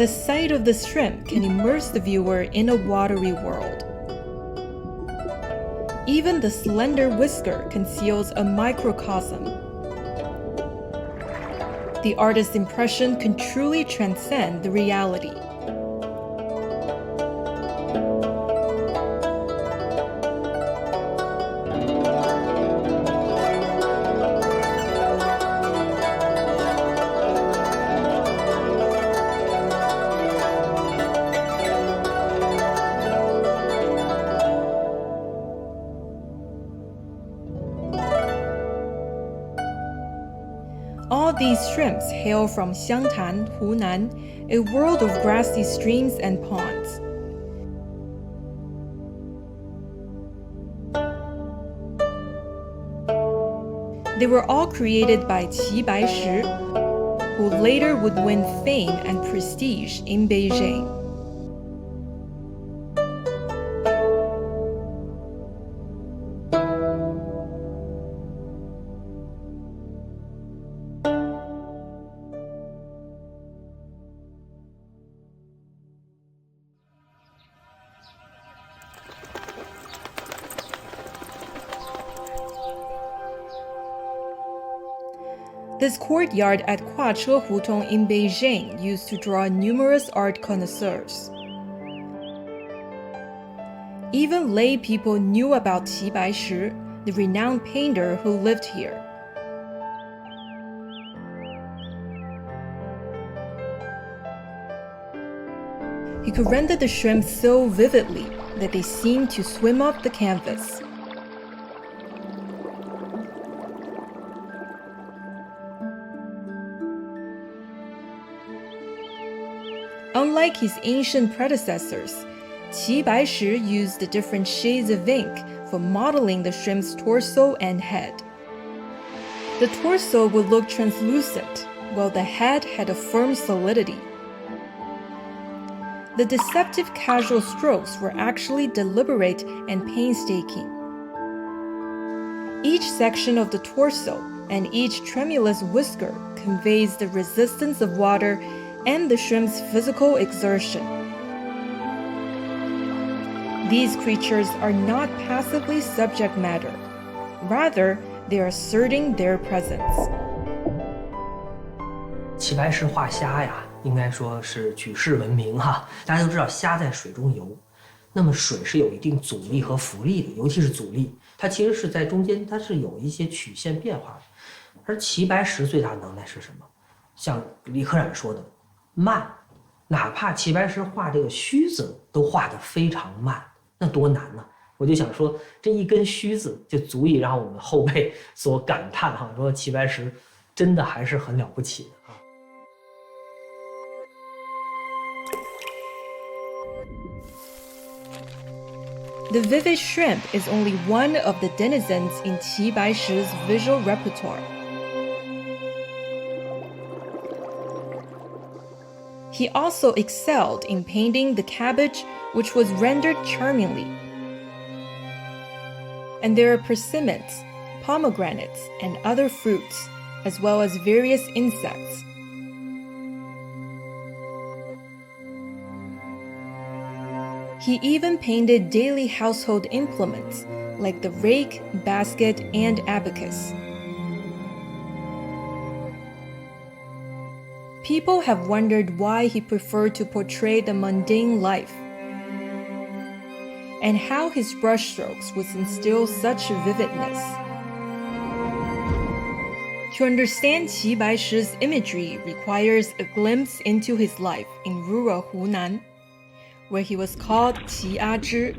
The sight of the shrimp can immerse the viewer in a watery world. Even the slender whisker conceals a microcosm. The artist's impression can truly transcend the reality. All these shrimps hail from Xiangtan, Hunan, a world of grassy streams and ponds. They were all created by Qi Baishi, who later would win fame and prestige in Beijing. This courtyard at Kuache Hutong in Beijing used to draw numerous art connoisseurs. Even lay people knew about Qi Baishi, the renowned painter who lived here. He could render the shrimp so vividly that they seemed to swim up the canvas. Unlike his ancient predecessors, Qi Baishi used the different shades of ink for modeling the shrimp's torso and head. The torso would look translucent, while the head had a firm solidity. The deceptive casual strokes were actually deliberate and painstaking. Each section of the torso and each tremulous whisker conveys the resistance of water and the shrimp's physical exertion. These creatures are not passively subject matter. Rather, they are asserting their presence. 齐白石画虾呀，应该说是举世闻名哈。大家都知道虾在水中游，那么水是有一定阻力和浮力的，尤其是阻力，它其实是在中间，它是有一些曲线变化的。而齐白石最大的能耐是什么？像李可染说的，慢，哪怕齐白石画这个须子都画得非常慢，那多难呢？我就想说，这一根须子就足以让我们后辈所感叹哈，说齐白石真的还是很了不起的啊。The vivid shrimp is only one of the denizens in Qi Baishi's visual repertoire. He also excelled in painting the cabbage, which was rendered charmingly. And there are persimmons, pomegranates, and other fruits, as well as various insects. He even painted daily household implements like the rake, basket, and abacus. People have wondered why he preferred to portray the mundane life, and how his brushstrokes would instill such vividness. To understand Qi Baishi's imagery requires a glimpse into his life in rural Hunan, where he was called Qi Azhi.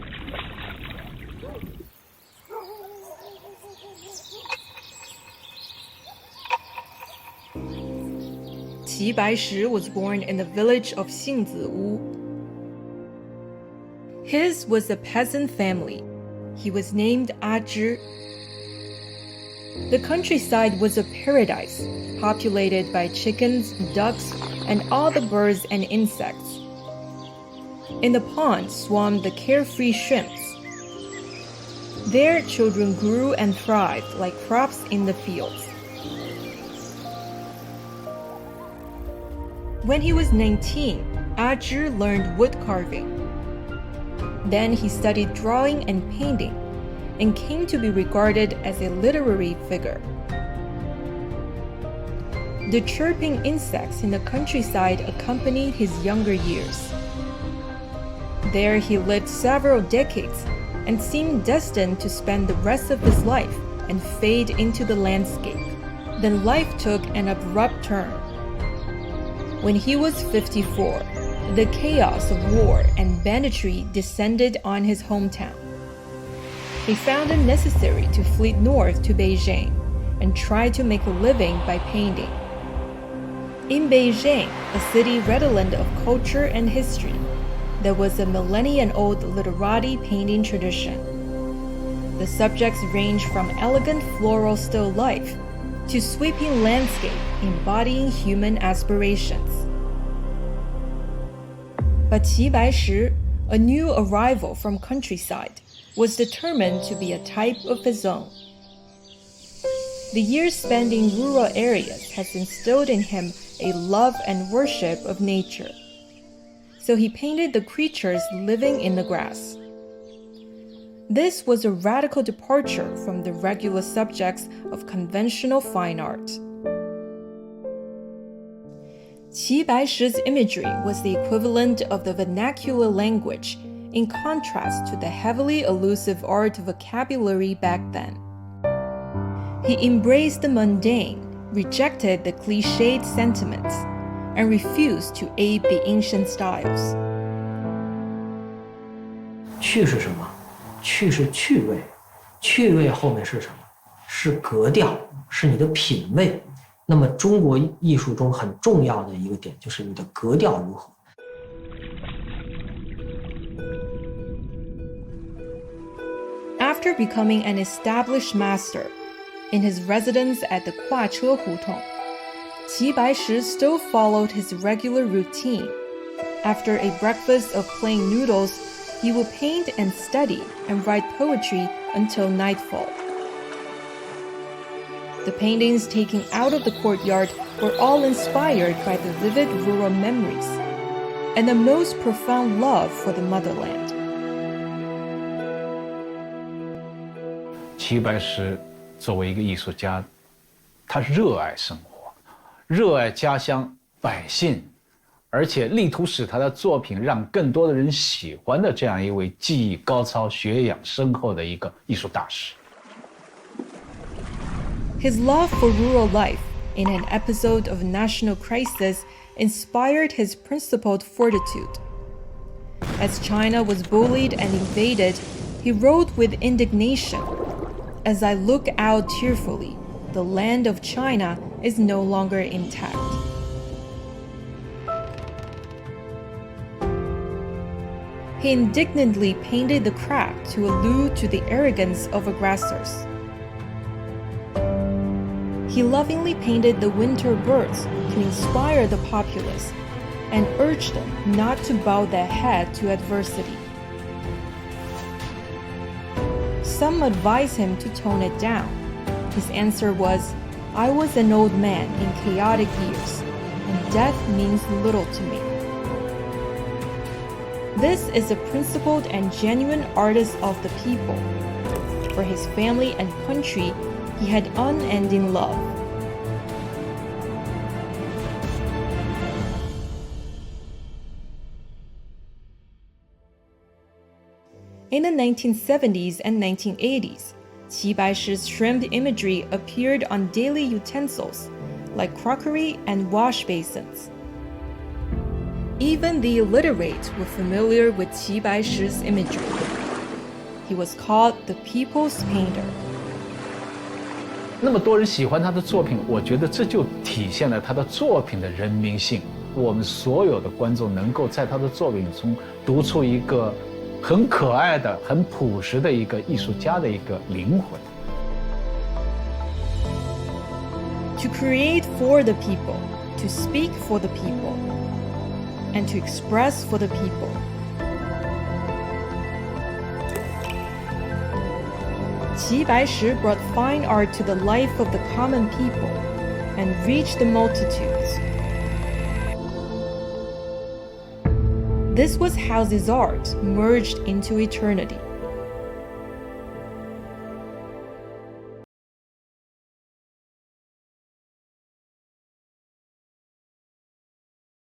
Qi Baishi was born in the village of Xingziwu. His was a peasant family. He was named Azhi. The countryside was a paradise, populated by chickens, ducks, and all the birds and insects. In the pond swarmed the carefree shrimps. There, children grew and thrived like crops in the fields. When he was 19, Azhi learned wood carving. Then he studied drawing and painting, and came to be regarded as a literary figure. The chirping insects in the countryside accompanied his younger years. There he lived several decades and seemed destined to spend the rest of his life and fade into the landscape. Then life took an abrupt turn. When he was 54, the chaos of war and banditry descended on his hometown. He found it necessary to flee north to Beijing and try to make a living by painting. In Beijing, a city redolent of culture and history, there was a millennium-old literati painting tradition. The subjects ranged from elegant floral still life to sweeping landscape embodying human aspirations. But Qi Baishi, a new arrival from countryside, was determined to be a type of his own. The years spent in rural areas has instilled in him a love and worship of nature. So he painted the creatures living in the grass. This was a radical departure from the regular subjects of conventional fine art. Qi Baishi's imagery was the equivalent of the vernacular language, in contrast to the heavily elusive art vocabulary back then. He embraced the mundane, rejected the cliched sentiments, and refused to ape the ancient styles. 趣是什么？趣是趣味，趣味后面是什么？是格调，是你的品味。那么中国艺术中很重要的一个点就是你的格调如何。After becoming an established master, in his residence at the Kuache Hutong, Qi Baishi still followed his regular routine. After a breakfast of plain noodles, he would paint and study and write poetry until nightfall. The paintings taken out of the courtyard were all inspired by the vivid rural memories and the most profound love for the motherland. 齐白石作为一个艺术家，他热爱生活，热爱家乡百姓，而且力图使他的作品让更多的人喜欢的这样一位技艺高超、学养深厚的一个艺术大师。His love for rural life in an episode of national crisis inspired his principled fortitude. As China was bullied and invaded, he wrote with indignation, "As I look out tearfully, the land of China is no longer intact." He indignantly painted the crab to allude to the arrogance of aggressors. He lovingly painted the winter birds to inspire the populace and urged them not to bow their head to adversity. Some advised him to tone it down. His answer was, "I was an old man in chaotic years, and death means little to me." This is a principled and genuine artist of the people. For his family and country, he had unending love. In the 1970s and 1980s, Qi Baishi's shrimp imagery appeared on daily utensils, like crockery and wash basins. Even the illiterate were familiar with Qi Baishi's imagery. He was called the people's painter. 那么多人喜欢他的作品，我觉得这就体现了他的作品的人民性。我们所有的观众能够在他的作品中读出一个很可爱的、很朴实的一个艺术家的一个灵魂。To create for the people, to speak for the people, and to express for the people. Qi Baishi brought fine art to the life of the common people and reached the multitudes. This was how his art merged into eternity.